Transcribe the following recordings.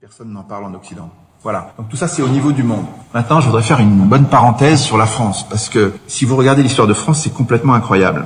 Personne n'en parle en Occident. Voilà. Donc tout ça, c'est au niveau du monde. Maintenant, je voudrais faire une bonne parenthèse sur la France, parce que si vous regardez l'histoire de France, c'est complètement incroyable.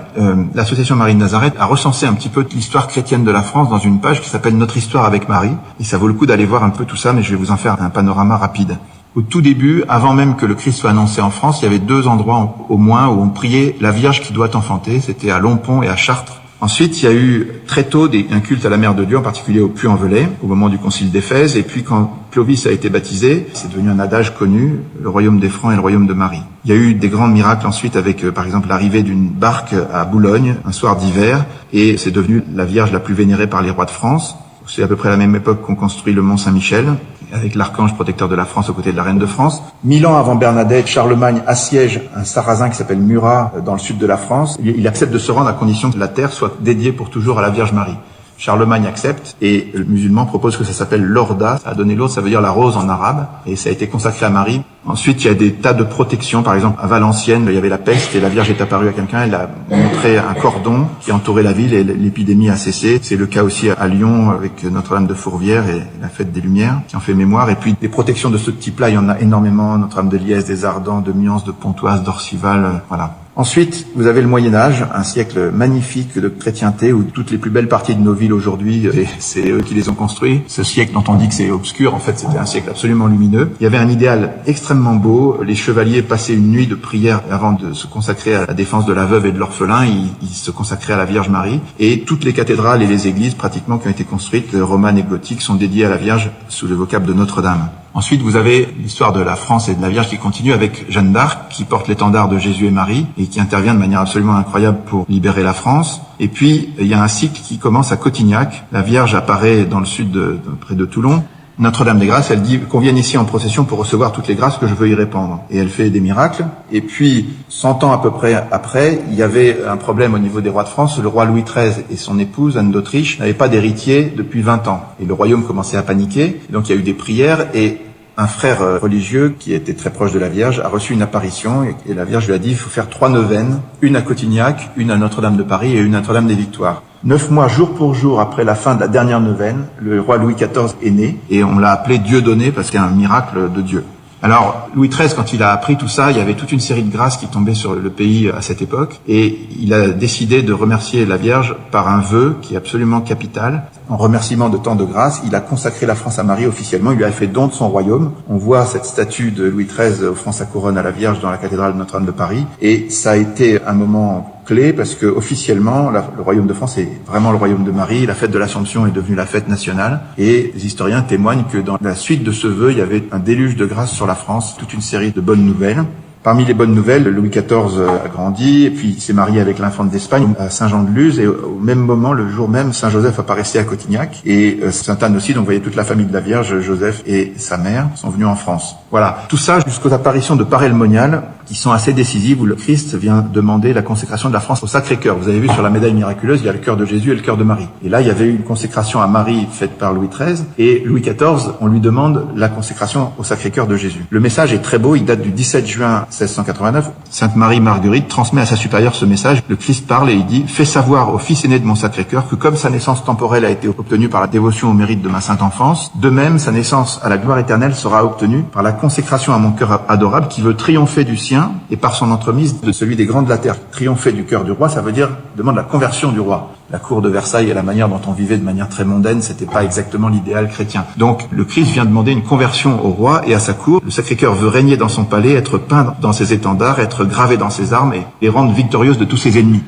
L'Association Marie de Nazareth a recensé un petit peu l'histoire chrétienne de la France dans une page qui s'appelle Notre histoire avec Marie, et ça vaut le coup d'aller voir un peu tout ça, mais je vais vous en faire un panorama rapide. Au tout début, avant même que le Christ soit annoncé en France, il y avait 2 endroits au moins où on priait la Vierge qui doit enfanter, c'était à Lompont et à Chartres. Ensuite, il y a eu très tôt un culte à la Mère de Dieu, en particulier au Puy-en-Velay, au moment du concile d'Éphèse. Et puis quand Clovis a été baptisé, c'est devenu un adage connu, le royaume des Francs et le royaume de Marie. Il y a eu des grands miracles ensuite avec, par exemple, l'arrivée d'une barque à Boulogne, un soir d'hiver, et c'est devenu la Vierge la plus vénérée par les rois de France. C'est à peu près à la même époque qu'on construit le Mont Saint-Michel, avec l'archange protecteur de la France aux côtés de la reine de France. 1000 ans avant Bernadette, Charlemagne assiège un sarrasin qui s'appelle Murat dans le sud de la France. Il accepte de se rendre à condition que la terre soit dédiée pour toujours à la Vierge Marie. Charlemagne accepte et le musulman propose que ça s'appelle l'Orda. Ça a donné l'autre, ça veut dire la rose en arabe, et ça a été consacré à Marie. Ensuite, il y a des tas de protections. Par exemple, à Valenciennes, il y avait la peste et la Vierge est apparue à quelqu'un. Elle a montré un cordon qui entourait la ville et l'épidémie a cessé. C'est le cas aussi à Lyon avec Notre-Dame de Fourvière et la Fête des Lumières qui en fait mémoire. Et puis, des protections de ce type-là, il y en a énormément. Notre-Dame de Liesse, des Ardents, de Miance, de Pontoise, d'Orcival, voilà. Ensuite, vous avez le Moyen-Âge, un siècle magnifique de chrétienté où toutes les plus belles parties de nos villes aujourd'hui, c'est eux qui les ont construits. Ce siècle dont on dit que c'est obscur, en fait, c'était un siècle absolument lumineux. Il y avait un idéal extrêmement beau. Les chevaliers passaient une nuit de prière avant de se consacrer à la défense de la veuve et de l'orphelin. Ils se consacraient à la Vierge Marie. Et toutes les cathédrales et les églises, pratiquement, qui ont été construites, romanes et gothiques, sont dédiées à la Vierge sous le vocable de Notre-Dame. Ensuite, vous avez l'histoire de la France et de la Vierge qui continue avec Jeanne d'Arc, qui porte l'étendard de Jésus et Marie et qui intervient de manière absolument incroyable pour libérer la France. Et puis, il y a un cycle qui commence à Cotignac. La Vierge apparaît dans le sud, près de Toulon. Notre-Dame des Grâces, elle dit qu'on vienne ici en procession pour recevoir toutes les grâces que je veux y répandre. Et elle fait des miracles. Et puis, 100 ans à peu près après, il y avait un problème au niveau des rois de France. Le roi Louis XIII et son épouse, Anne d'Autriche, n'avaient pas d'héritier depuis 20 ans. Et le royaume commençait à paniquer. Et donc, il y a eu des prières et un frère religieux qui était très proche de la Vierge a reçu une apparition et la Vierge lui a dit il faut faire 3 neuvaines, une à Cotignac, une à Notre-Dame de Paris et une à Notre-Dame des Victoires. 9 mois jour pour jour après la fin de la dernière neuvaine, le roi Louis XIV est né et on l'a appelé Dieudonné parce qu'il y a un miracle de Dieu. Alors, Louis XIII, quand il a appris tout ça, il y avait toute une série de grâces qui tombaient sur le pays à cette époque, et il a décidé de remercier la Vierge par un vœu qui est absolument capital. En remerciement de tant de grâces, il a consacré la France à Marie officiellement, il lui a fait don de son royaume. On voit cette statue de Louis XIII offrant sa couronne à la Vierge dans la cathédrale de Notre-Dame de Paris, et ça a été un moment clé parce que officiellement le royaume de France est vraiment le royaume de Marie. La fête de l'Assomption est devenue la fête nationale et les historiens témoignent que dans la suite de ce vœu, il y avait un déluge de grâce sur la France, toute une série de bonnes nouvelles. Parmi les bonnes nouvelles, Louis XIV a grandi et puis il s'est marié avec l'infante d'Espagne à Saint-Jean-de-Luz et au même moment, le jour même, Saint-Joseph apparaissait à Cotignac et Sainte-Anne aussi, donc vous voyez toute la famille de la Vierge, Joseph et sa mère sont venus en France. Voilà, tout ça jusqu'aux apparitions de Parel Monial qui sont assez décisives où le Christ vient demander la consécration de la France au Sacré-Cœur. Vous avez vu sur la médaille miraculeuse, il y a le cœur de Jésus et le cœur de Marie. Et là, il y avait eu une consécration à Marie faite par Louis XIII et Louis XIV, on lui demande la consécration au Sacré-Cœur de Jésus. Le message est très beau, il date du 17 juin 1689. Sainte Marie Marguerite transmet à sa supérieure ce message. Le Christ parle et il dit « Fais savoir au Fils aîné de mon Sacré-Cœur que comme sa naissance temporelle a été obtenue par la dévotion au mérite de ma sainte enfance, de même sa naissance à la gloire éternelle sera obtenue par la consécration à mon cœur adorable qui veut triompher du sien et par son entremise de celui des grands de la terre. Triompher du cœur du roi, ça veut dire demande la conversion du roi. La cour de Versailles et la manière dont on vivait de manière très mondaine, c'était pas exactement l'idéal chrétien. Donc, le Christ vient demander une conversion au roi et à sa cour. Le Sacré-Cœur veut régner dans son palais, être peint dans ses étendards, être gravé dans ses armes et rendre victorieuse de tous ses ennemis.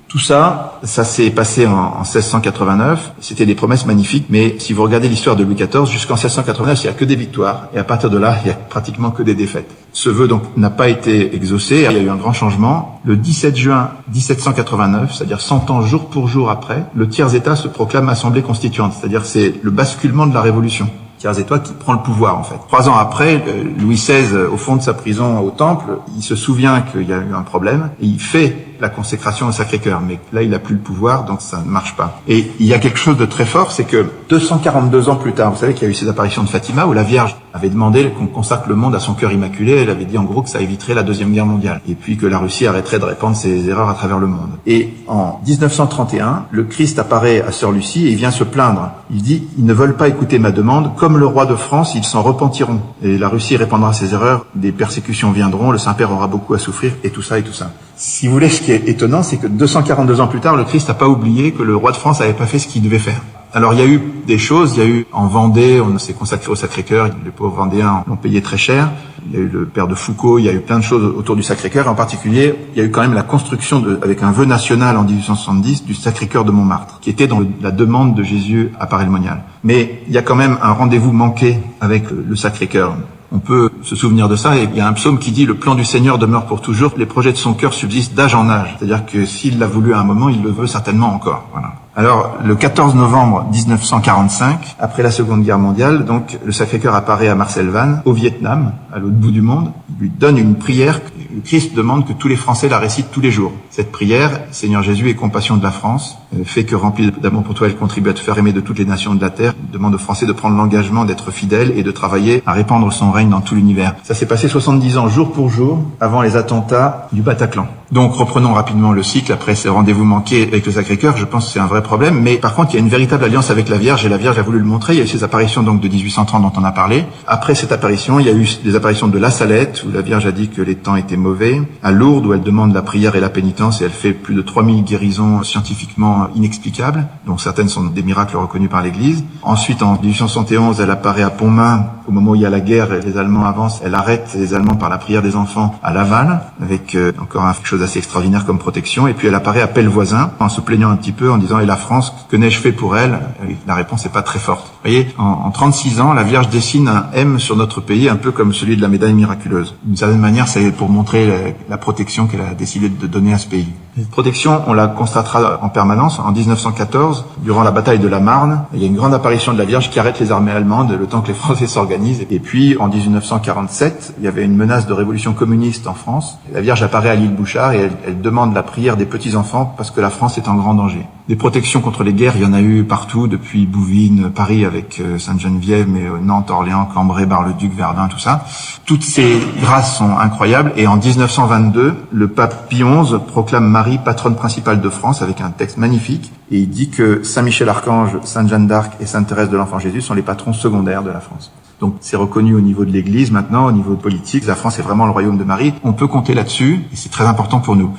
Tout ça, ça s'est passé en 1689. C'était des promesses magnifiques, mais si vous regardez l'histoire de Louis XIV, jusqu'en 1689, il n'y a que des victoires, et à partir de là, il n'y a pratiquement que des défaites. Ce vœu, donc, n'a pas été exaucé, il y a eu un grand changement. Le 17 juin 1789, c'est-à-dire 100 ans jour pour jour après, le tiers-État se proclame Assemblée constituante, c'est-à-dire c'est le basculement de la Révolution. Tiers-État qui prend le pouvoir, en fait. 3 ans après, Louis XVI, au fond de sa prison au Temple, il se souvient qu'il y a eu un problème, et il fait la consécration au Sacré-Cœur. Mais là, il n'a plus le pouvoir, donc ça ne marche pas. Et il y a quelque chose de très fort, c'est que 242 ans plus tard, vous savez qu'il y a eu ces apparitions de Fatima, où la Vierge avait demandé qu'on consacre le monde à son cœur immaculé. Elle avait dit en gros que ça éviterait la Deuxième Guerre mondiale et puis que la Russie arrêterait de répandre ses erreurs à travers le monde. Et en 1931, le Christ apparaît à Sœur Lucie et il vient se plaindre. Il dit « Ils ne veulent pas écouter ma demande. Comme le roi de France, ils s'en repentiront. Et la Russie répandra ses erreurs, des persécutions viendront, le Saint-Père aura beaucoup à souffrir, et tout ça, et tout ça. » Si vous voulez, ce qui est étonnant, c'est que 242 ans plus tard, le Christ n'a pas oublié que le roi de France n'avait pas fait ce qu'il devait faire. Alors il y a eu des choses, il y a eu en Vendée, on s'est consacré au Sacré-Cœur, les pauvres Vendéens l'ont payé très cher, il y a eu le père de Foucault, il y a eu plein de choses autour du Sacré-Cœur, et en particulier, il y a eu quand même la construction, avec un vœu national en 1870, du Sacré-Cœur de Montmartre, qui était dans la demande de Jésus à Paray-le-Monial. Mais il y a quand même un rendez-vous manqué avec le Sacré-Cœur. On peut se souvenir de ça, et il y a un psaume qui dit « Le plan du Seigneur demeure pour toujours, les projets de son cœur subsistent d'âge en âge ». C'est-à-dire que s'il l'a voulu à un moment, il le veut certainement encore. Voilà. Alors, le 14 novembre 1945, après la Seconde Guerre mondiale, donc le Sacré-Cœur apparaît à Marcel Van, au Vietnam, à l'autre bout du monde. Il lui donne une prière. Le Christ demande que tous les Français la récitent tous les jours. Cette prière, « Seigneur Jésus, aie compassion de la France, fait que rempli d'amour pour toi, elle contribue à te faire aimer de toutes les nations de la terre. » Il demande aux Français de prendre l'engagement d'être fidèles et de travailler à répandre son règne dans tout l'univers. Ça s'est passé 70 ans, jour pour jour, avant les attentats du Bataclan. Donc, reprenons rapidement le cycle après ces rendez-vous manqués avec le Sacré-Cœur. Je pense que c'est un vrai problème. Mais par contre, il y a une véritable alliance avec la Vierge, et la Vierge a voulu le montrer. Il y a eu ces apparitions donc de 1830 dont on a parlé. Après cette apparition, il y a eu des apparitions de La Salette, où la Vierge a dit que les temps étaient mauvais. À Lourdes, où elle demande la prière et la pénitence, et elle fait plus de 3000 guérisons scientifiquement inexplicables, dont certaines sont des miracles reconnus par l'Église. Ensuite, en 1871, elle apparaît à Pontmain, au moment où il y a la guerre et les Allemands avancent. Elle arrête les Allemands par la prière des enfants à Laval, avec encore quelque chose assez extraordinaire comme protection. Et puis elle apparaît à Pellevoisin, en se plaignant un petit peu, en disant « Et la France, que n'ai-je fait pour elle ?» La réponse n'est pas très forte. Vous voyez, en 36 ans, la Vierge dessine un M sur notre pays, un peu comme celui de la médaille miraculeuse. D'une certaine manière, c'est pour montrer la protection qu'elle a décidé de donner à ce pays. Cette protection, on la constatera en permanence. En 1914, durant la bataille de la Marne, il y a une grande apparition de la Vierge qui arrête les armées allemandes le temps que les Français s'organisent. Et puis, en 1947, il y avait une menace de révolution communiste en France. La Vierge apparaît à l'île Bouchard et elle demande la prière des petits-enfants parce que la France est en grand danger. Des protections contre les guerres, il y en a eu partout, depuis Bouvines, Paris avec Sainte-Geneviève, mais Nantes, Orléans, Cambrai, Bar-le-Duc, Verdun, tout ça. Toutes ces grâces sont incroyables. Et en 1922, le pape Pie XI proclame Marie patronne principale de France avec un texte magnifique. Et il dit que Saint-Michel-Archange, Sainte Jeanne d'Arc et Sainte-Thérèse de l'Enfant Jésus sont les patrons secondaires de la France. Donc c'est reconnu au niveau de l'Église maintenant, au niveau politique. La France est vraiment le royaume de Marie. On peut compter là-dessus et c'est très important pour nous.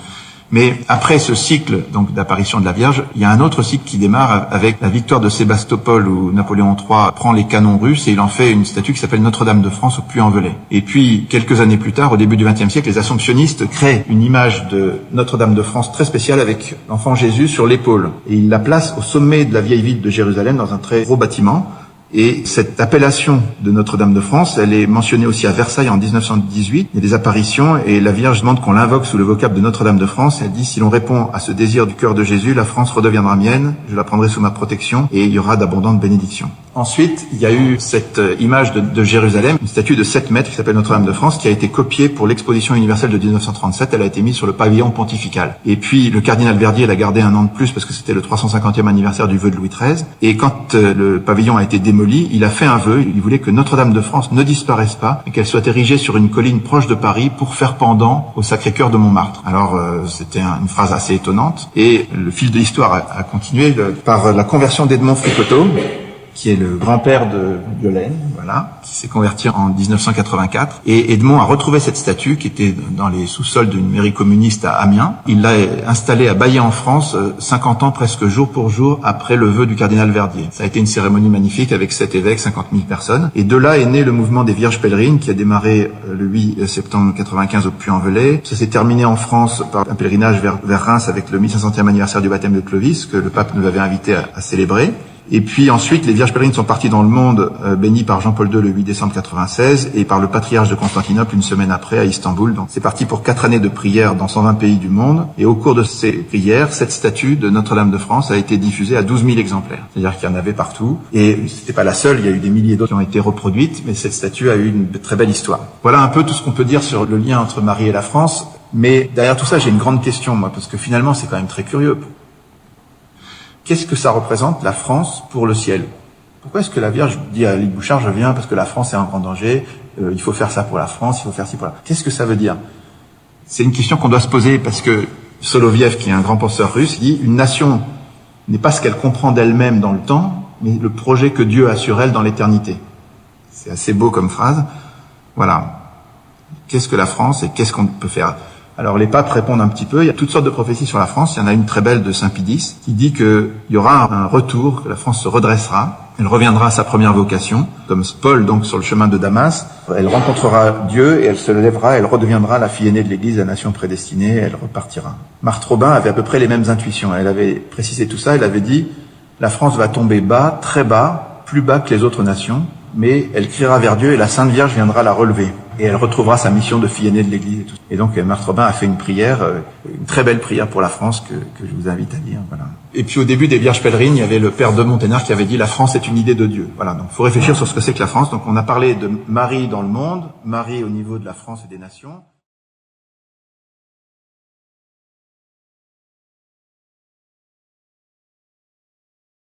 Mais après ce cycle donc d'apparition de la Vierge, il y a un autre cycle qui démarre avec la victoire de Sébastopol où Napoléon III prend les canons russes et il en fait une statue qui s'appelle Notre-Dame de France au Puy-en-Velay. Et puis quelques années plus tard, au début du XXe siècle, les Assomptionnistes créent une image de Notre-Dame de France très spéciale avec l'enfant Jésus sur l'épaule. Et ils la placent au sommet de la vieille ville de Jérusalem dans un très gros bâtiment. Et cette appellation de Notre-Dame de France, elle est mentionnée aussi à Versailles en 1918. Il y a des apparitions et la Vierge demande qu'on l'invoque sous le vocable de Notre-Dame de France. Elle dit, si l'on répond à ce désir du cœur de Jésus, la France redeviendra mienne, je la prendrai sous ma protection et il y aura d'abondantes bénédictions. Ensuite, il y a eu cette image de Jérusalem, une statue de 7 mètres qui s'appelle Notre-Dame de France, qui a été copiée pour l'exposition universelle de 1937. Elle a été mise sur le pavillon pontifical. Et puis, le cardinal Verdier l'a gardé un an de plus parce que c'était le 350e anniversaire du vœu de Louis XIII. Et quand le pavillon a été démoli, il a fait un vœu. Il voulait que Notre-Dame de France ne disparaisse pas et qu'elle soit érigée sur une colline proche de Paris pour faire pendant au Sacré-Cœur de Montmartre. Alors, c'était une phrase assez étonnante. Et le fil de l'histoire a continué par la conversion d'Edmond Fricoteau, qui est le grand-père de Violaine, voilà, qui s'est converti en 1984. Et Edmond a retrouvé cette statue qui était dans les sous-sols d'une mairie communiste à Amiens. Il l'a installée à Baillet en France, 50 ans presque jour pour jour après le vœu du cardinal Verdier. Ça a été une cérémonie magnifique avec 7 évêques, 50 000 personnes. Et de là est né le mouvement des Vierges pèlerines qui a démarré le 8 septembre 95 au Puy-en-Velay. Ça s'est terminé en France par un pèlerinage vers Reims avec le 1500e anniversaire du baptême de Clovis que le pape nous avait invité à célébrer. Et puis ensuite, les Vierges pèlerines sont parties dans le monde, bénies par Jean-Paul II le 8 décembre 96 et par le patriarche de Constantinople une semaine après à Istanbul. Donc c'est parti pour 4 années de prières dans 120 pays du monde. Et au cours de ces prières, cette statue de Notre-Dame de France a été diffusée à 12 000 exemplaires. C'est-à-dire qu'il y en avait partout. Et c'était pas la seule, il y a eu des milliers d'autres qui ont été reproduites, mais cette statue a eu une très belle histoire. Voilà un peu tout ce qu'on peut dire sur le lien entre Marie et la France. Mais derrière tout ça, j'ai une grande question, moi, parce que finalement, c'est quand même très curieux. Qu'est-ce que ça représente, la France, pour le ciel? Pourquoi est-ce que la Vierge dit à Lise Bouchard, je viens parce que la France est en grand danger, il faut faire ça pour la France, il faut faire ci pour la... Qu'est-ce que ça veut dire? C'est une question qu'on doit se poser parce que Soloviev, qui est un grand penseur russe, dit une nation n'est pas ce qu'elle comprend d'elle-même dans le temps, mais le projet que Dieu a sur elle dans l'éternité. C'est assez beau comme phrase. Voilà. Qu'est-ce que la France et qu'est-ce qu'on peut faire? Alors les papes répondent un petit peu. Il y a toutes sortes de prophéties sur la France. Il y en a une très belle de Saint Pie X qui dit qu'il y aura un retour, que la France se redressera. Elle reviendra à sa première vocation, comme Paul donc sur le chemin de Damas. Elle rencontrera Dieu et elle se lèvera, elle redeviendra la fille aînée de l'Église, la nation prédestinée, elle repartira. Marthe Robin avait à peu près les mêmes intuitions. Elle avait précisé tout ça, elle avait dit « La France va tomber bas, très bas, plus bas que les autres nations, mais elle criera vers Dieu et la Sainte Vierge viendra la relever. Et elle retrouvera sa mission de fille aînée de l'Église. » Et donc Marthe Robin a fait une prière, une très belle prière pour la France que je vous invite à lire. Voilà. Et puis au début des Vierges pèlerines, il y avait le père de Monténard qui avait dit « La France est une idée de Dieu ». Voilà, donc il faut réfléchir sur ce que c'est que la France. Donc on a parlé de Marie dans le monde, Marie au niveau de la France et des nations.